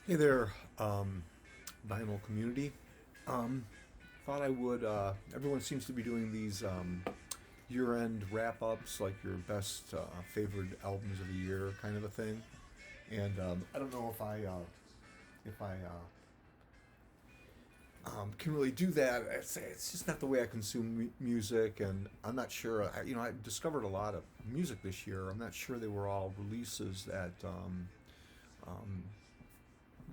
Hey there, vinyl community. Um, Thought I would. Everyone seems to be doing these year-end wrap-ups, like your best favorite albums of the year, kind of a thing. And I don't know if I can really do that. It's just not the way I consume music, and I'm not sure. I discovered a lot of music this year. I'm not sure they were all releases that um,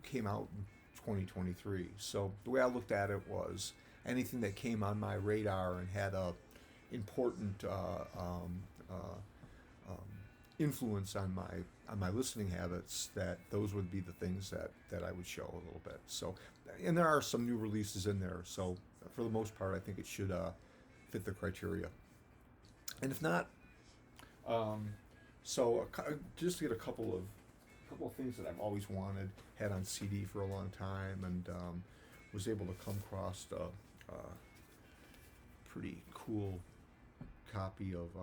came out in 2023. So the way I looked at it was anything that came on my radar and had a important um, influence on my listening habits, that those would be the things that I would show a little bit. So, and there are some new releases in there. So for the most part, I think it should fit the criteria. And if not, um, just to get a couple of things that I've always wanted, had on CD for a long time, and was able to come across a pretty cool copy of.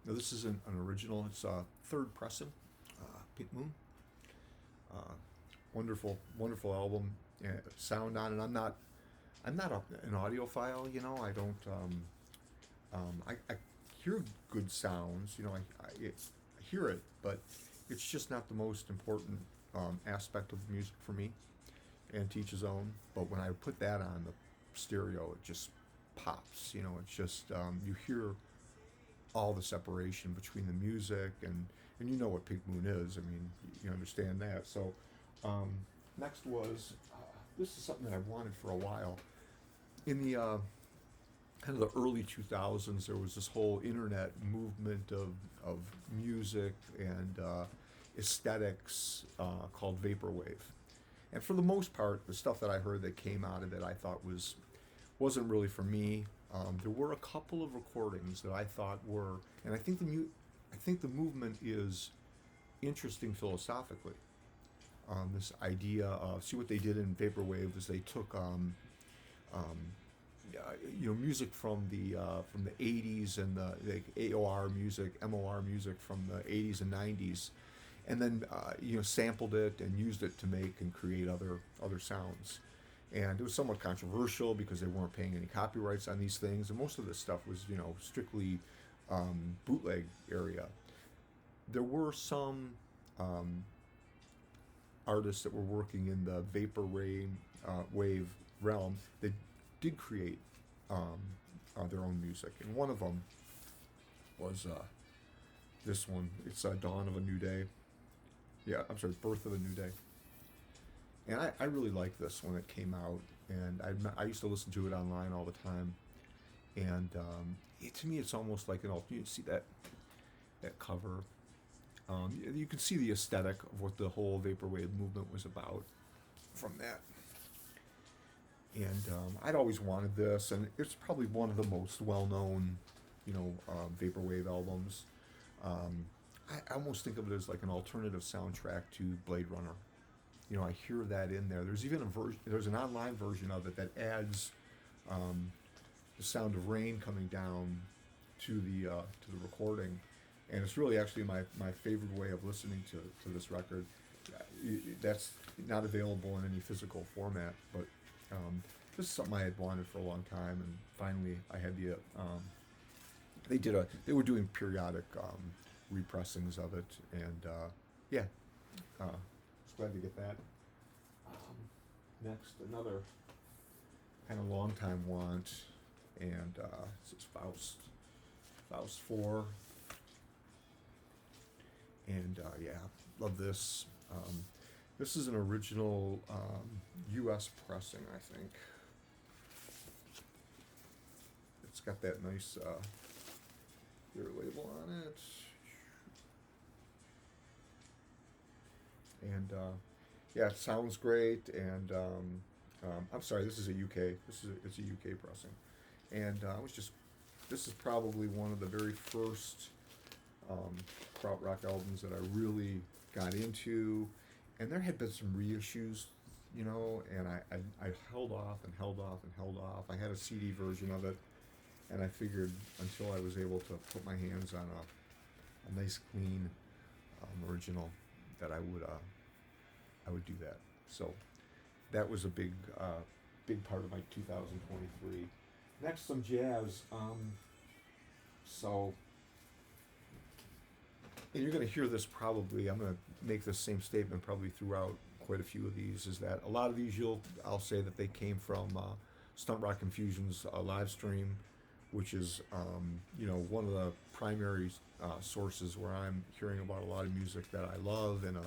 Now this isn't an original; it's a third pressing, Pink Moon. Uh, Wonderful, wonderful album. Sound on it. I'm not an audiophile. I don't. I hear good sounds. I hear it, but it's just not the most important aspect of music for me, and to each his own. But when I put that on the stereo, it just pops. It's just you hear all the separation between the music, and you know what Pink Moon is. I mean, you understand that. So next was this is something that I've wanted for a while. In the kind of the early 2000s, there was this whole internet movement of music and aesthetics called vaporwave. And for the most part, the stuff that I heard that came out of it, I thought wasn't really for me. There were a couple of recordings that I thought were, and I think the movement is interesting philosophically. This idea of, see, what they did in vaporwave is they took um, music from the 80s, and the AOR music, MOR music from the 80s and 90s, and then sampled it and used it to make and create other sounds. And it was somewhat controversial because they weren't paying any copyrights on these things, and most of this stuff was strictly bootleg area. There were some um, artists that were working in the wave realm that did create um, their own music, and one of them was this one. It's Dawn of a New Day. Yeah, I'm sorry, Birth of a New Day. And I really liked this when it came out, and I used to listen to it online all the time. And to me, it's almost like you see that cover. You can see the aesthetic of what the whole vaporwave movement was about from that. And I'd always wanted this, and it's probably one of the most well-known, vaporwave albums. I almost think of it as like an alternative soundtrack to Blade Runner. I hear that in there. There's even a version. There's an online version of it that adds the sound of rain coming down to the recording, and it's really actually my favorite way of listening to this record. That's not available in any physical format, but this is something I had wanted for a long time, and finally I had they were doing periodic repressings of it, and yeah, just glad to get that. Next, another kind of long time want, and this is Faust 4, and yeah, love this. This is an original U.S. pressing, I think. It's got that nice clear label on it, and yeah, it sounds great. And I'm sorry, this is a UK. It's a UK pressing, and this is probably one of the very first krautrock albums that I really got into, and there had been some reissues, and I held off and held off and held off. I had a CD version of it, and I figured until I was able to put my hands on a nice clean original that I would do that. So that was a big part of my 2023. Next, some jazz. So, and you're going to hear this probably. I'm going to make this same statement probably throughout quite a few of these. Is that a lot of these I'll say that they came from Stunt Rock Infusion's live stream, which is one of the primary sources where I'm hearing about a lot of music that I love in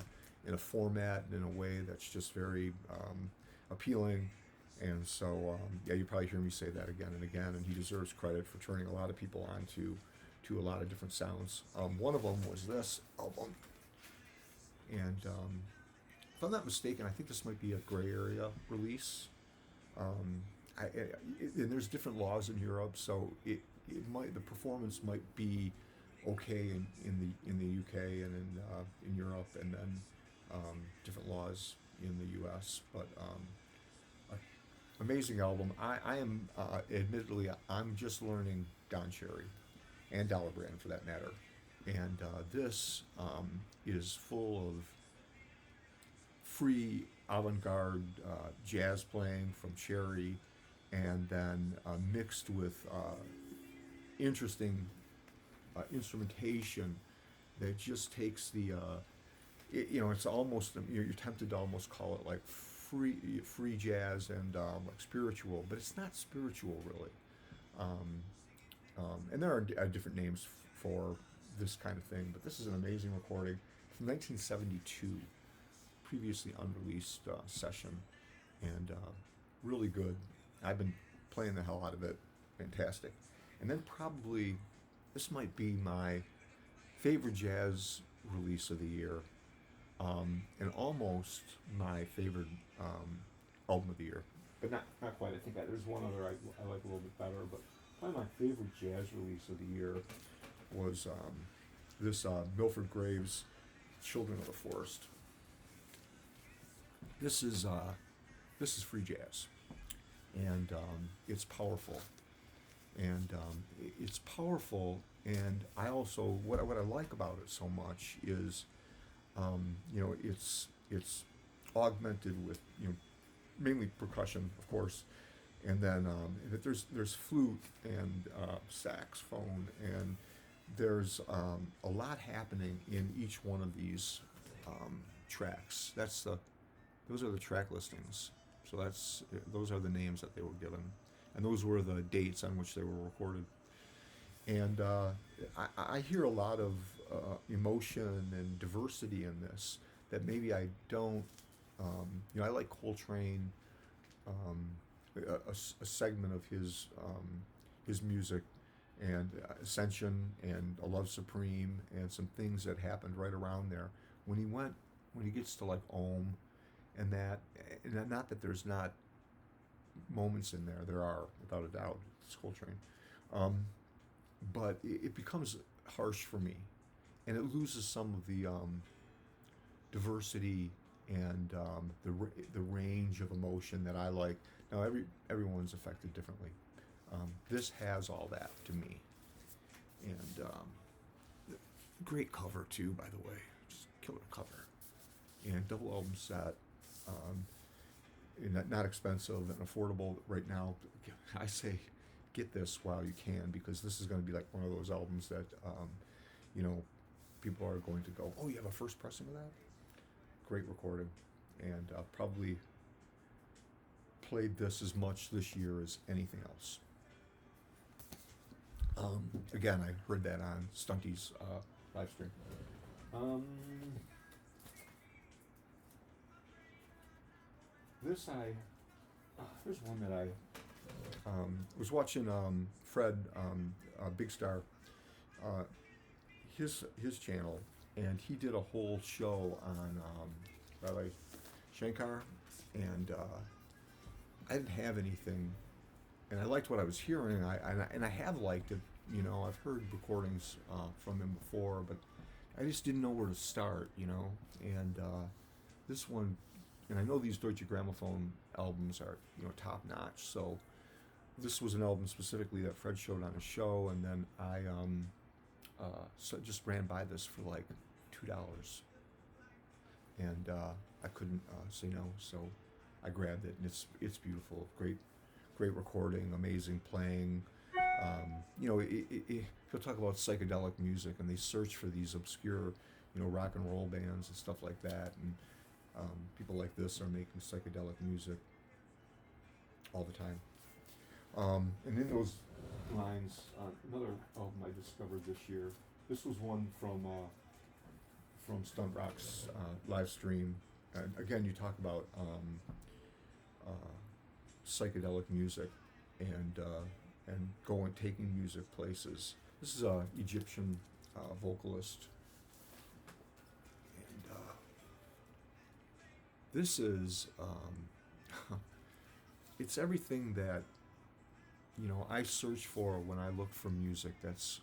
a format and in a way that's just very appealing. And so, you probably hear me say that again and again, and he deserves credit for turning a lot of people on to a lot of different sounds. One of them was this album, and if I'm not mistaken, I think this might be a gray area release. And there's different laws in Europe, so it might, the performance might be okay in the UK and in Europe, and then different laws in the US. But amazing album. I am admittedly I'm just learning Don Cherry and Dollar Brand for that matter, and this is full of free avant-garde jazz playing from Cherry, and then mixed with interesting instrumentation that just takes the it's almost, you're tempted to almost call it like free jazz and like spiritual, but it's not spiritual really. And there are different names for this kind of thing, but this is an amazing recording from 1972, previously unreleased session, and really good. I've been playing the hell out of it. Fantastic. And then probably this might be my favorite jazz release of the year, and almost my favorite album of the year, but not quite. I think there's one other I like a little bit better, but probably my favorite jazz release of the year was this Milford Graves, Children of the Forest. This is free jazz, and it's powerful, and and I also what I like about it so much is it's augmented with mainly percussion, of course, and then there's flute and saxophone, and there's a lot happening in each one of these tracks. Those are the track listings. So those are the names that they were given, and those were the dates on which they were recorded. And I hear a lot of emotion and diversity in this that maybe I don't. I like Coltrane, a segment of his music, and Ascension, and A Love Supreme, and some things that happened right around there. When he gets to like Om, and not that there's not moments in there are, without a doubt. It's Coltrane. But it becomes harsh for me, and it loses some of the diversity and the range of emotion that I like. Now everyone's affected differently. This has all that to me, and great cover too, by the way, just killer cover, and double album set. Not expensive and affordable right now. I say get this while you can, because this is going to be like one of those albums that people are going to go, oh, you have a first pressing of that? Great recording, and probably played this as much this year as anything else. Again, I heard that on Stunty's live stream. There's one that I was watching Fred Big Star, his channel, and he did a whole show on Ravi Shankar, and I didn't have anything, and I liked what I was hearing. I have liked it. I've heard recordings from him before, but I just didn't know where to start. And this one. And I know these Deutsche Grammophon albums are, top notch. So this was an album specifically that Fred showed on a show, and then I just ran by this for like $2, and and I couldn't say no. So I grabbed it, and it's beautiful. Great recording, amazing playing. He'll talk about psychedelic music, and they search for these obscure, rock and roll bands and stuff like that. And people like this are making psychedelic music all the time. And in those lines, another album I discovered this year. This was one from Stunt Rock's live stream. And again, you talk about psychedelic music and taking music places. This is a Egyptian vocalist, and this is it's everything that I search for when I look for music that's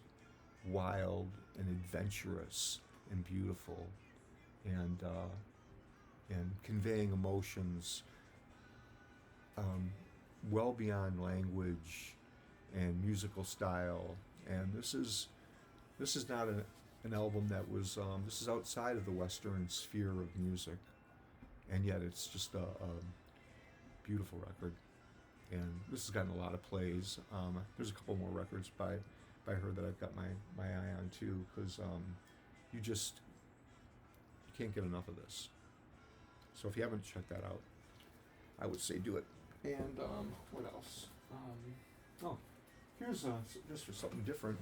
wild and adventurous and beautiful, and conveying emotions well beyond language and musical style. And this is not an album that was this is outside of the Western sphere of music, and yet it's just a beautiful record. And this has gotten a lot of plays. There's a couple more records by her that I've got my eye on too, because you can't get enough of this. So if you haven't checked that out, I would say do it. And what else? Here's just for something different.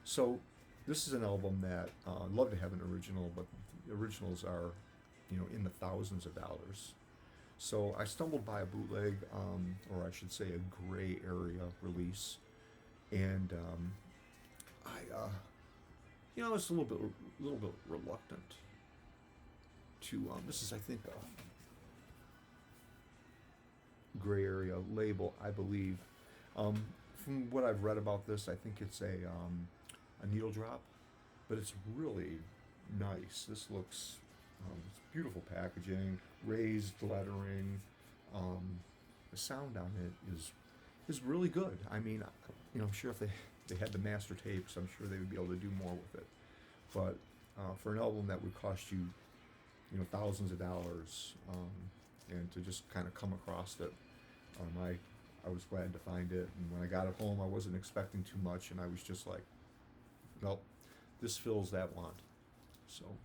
So this is an album that I'd love to have an original, but the originals are, in the thousands of dollars. So I stumbled by a bootleg, or I should say a gray area release, and I was a little bit reluctant to. This is, I think, a gray area label, I believe. From what I've read about this, I think it's a needle drop, but it's really nice. This looks, it's beautiful packaging, raised lettering. The sound on it is really good. I mean, I'm sure if they had the master tapes, I'm sure they would be able to do more with it. But for an album that would cost you, thousands of dollars, and to just kind of come across it, I was glad to find it. And when I got it home, I wasn't expecting too much, and I was just like, nope, this fills that want. So,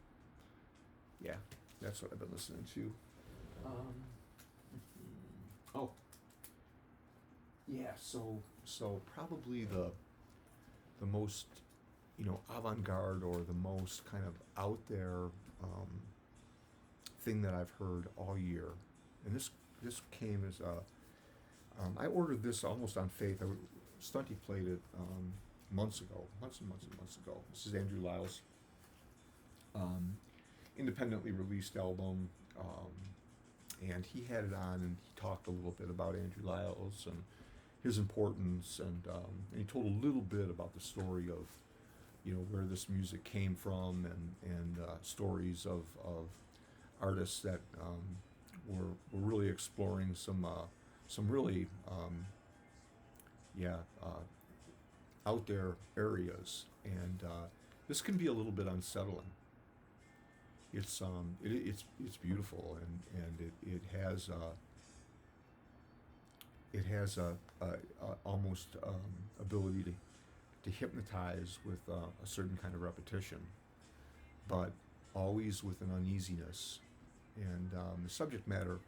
yeah, that's what I've been listening to. So probably the most, avant-garde, or the most kind of out there thing that I've heard all year, and this came as I ordered this almost on faith. Stunty played it months and months ago. This is Andrew Lyle's independently released album, and he had it on, and he talked a little bit about Andrew Lyle's and his importance, and he told a little bit about the story of where this music came from, and stories of artists that were really exploring some really out there areas, and this can be a little bit unsettling. It's beautiful, and it has a almost ability to hypnotize with a certain kind of repetition, but always with an uneasiness, and the subject matter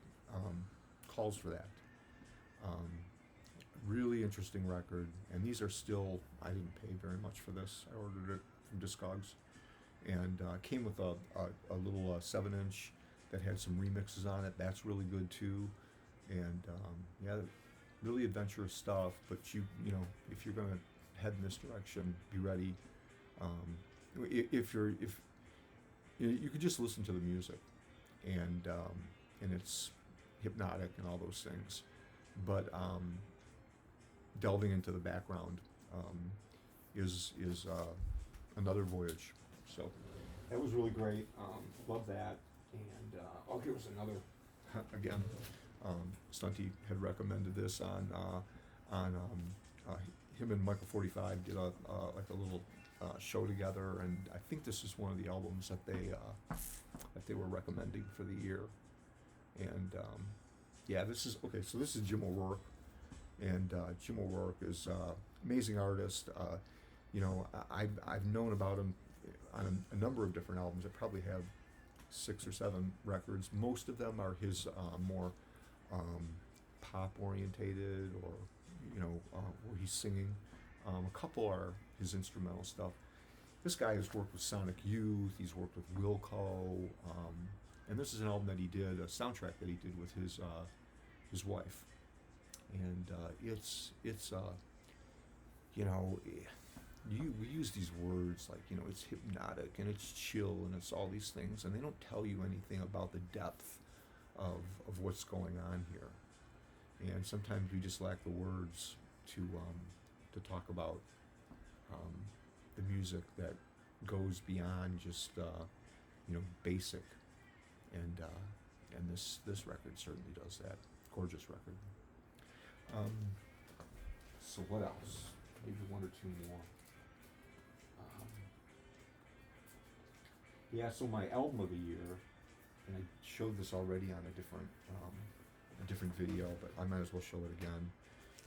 calls for that. Really interesting record, and these are still, I didn't pay very much for this. I ordered it from Discogs, and came with a little 7-inch that had some remixes on it. That's really good too, and really adventurous stuff. But if you're gonna head in this direction, be ready. If you could just listen to the music, and it's hypnotic and all those things, but delving into the background is another voyage. So that was really great. Love that. And here was another again. Stunty had recommended this on him and Michael 45 did a little show together, and I think this is one of the albums that they were recommending for the year. And yeah, this is okay. So this is Jim O'Rourke, and Jim O'Rourke is amazing artist. You know, I've known about him on a number of different albums. I probably have 6 or 7 records. Most of them are his more pop orientated, or you know, where he's singing. A couple are his instrumental stuff. This guy has worked with Sonic Youth. He's worked with Wilco, and this is an album that he did, a soundtrack that he did with his wife. And it's you know, we use these words like, you know, it's hypnotic and it's chill and it's all these things, and they don't tell you anything about the depth of what's going on here. And sometimes we just lack the words to talk about the music that goes beyond just you know, basic. And this record certainly does that. Gorgeous record. So what else? Maybe 1 or 2 more. Yeah, so my album of the year, and I showed this already on a different video, but I might as well show it again,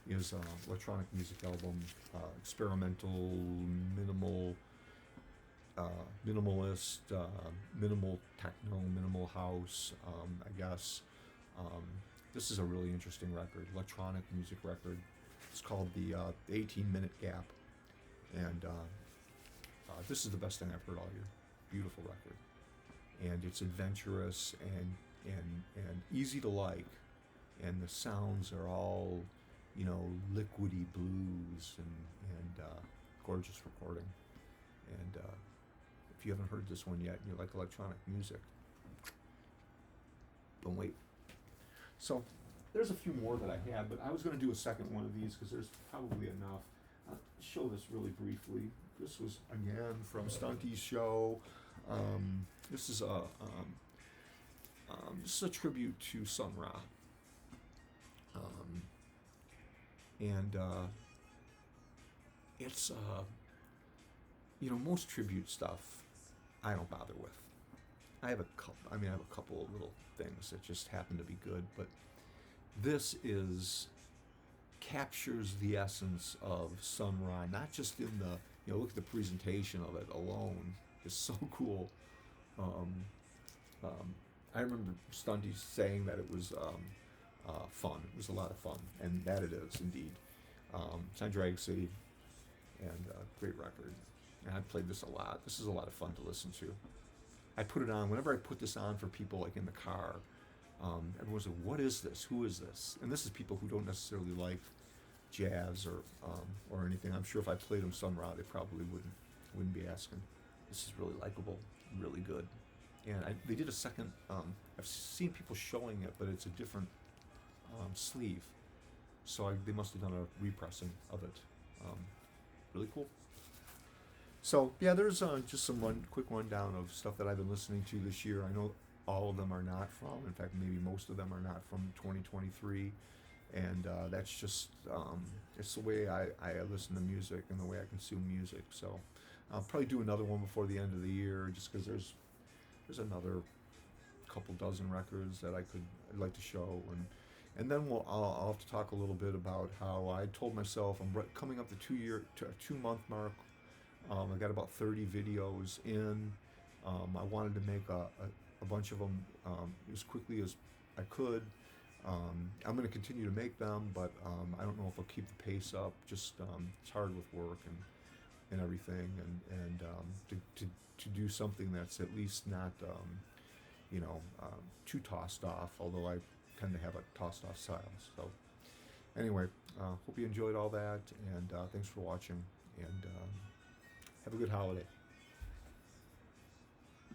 is electronic music album, experimental, minimal, minimalist, minimal techno, minimal house, I guess. This is a really interesting record, electronic music record. It's called the 18-minute Gap, and this is the best thing I've heard all year. Beautiful record, and it's adventurous and easy to like, and the sounds are all, you know, liquidy blues and gorgeous recording. And if you haven't heard this one yet and you like electronic music, don't wait. So there's a few more that I had, but I was going to do a second one of these because there's probably enough. I'll show this really briefly. This was again from Stunty Show. This is a tribute to Sun Ra. And it's you know, most tribute stuff I don't bother with. I have a couple of little things that just happen to be good, but this captures the essence of Sun Ra, not just in the, you know, look at the presentation of it alone. It's so cool. I remember Stunty saying that it was fun. It was a lot of fun, and that it is indeed. It's on Drag City, and great record. And I played this a lot. This is a lot of fun to listen to. I put it on whenever I put this on for people, like in the car. Everyone's like, "What is this? Who is this?" And this is people who don't necessarily like jazz or anything. I'm sure if I played them Sun Ra, they probably wouldn't be asking. This is really likable, really good. And they did a second. I've seen people showing it, but it's a different sleeve. So they must have done a repressing of it. Really cool. So yeah, there's just some quick rundown of stuff that I've been listening to this year. I know all of them are not from, in fact, maybe most of them are not from 2023. And that's just, it's the way I listen to music and the way I consume music. So I'll probably do another one before the end of the year, just because there's another couple dozen records that I'd like to show. And then I'll have to talk a little bit about how I told myself I'm coming up the 2-month mark. I got about 30 videos in. I wanted to make a bunch of them as quickly as I could. I'm going to continue to make them, but I don't know if I'll keep the pace up. Just it's hard with work and everything, and to do something that's at least not too tossed off. Although I tend to have a tossed off style. So anyway, hope you enjoyed all that, and thanks for watching, and have a good holiday.